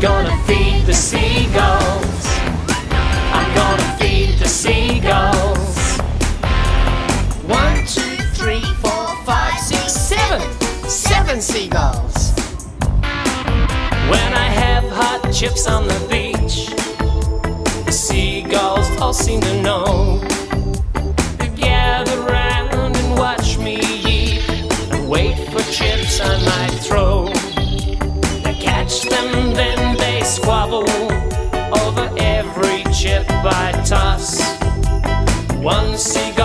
gonna feed the seagulls. I'm gonna feed the seagulls. 1, 2, 3, 4, 5, 6, 7. 7 seagulls. When I have hot chips on the beach, the seagulls all seem to know. They gather round and watch me eat and wait for chips I might throw. I catch them, then they squabble over every chip I toss. One seagull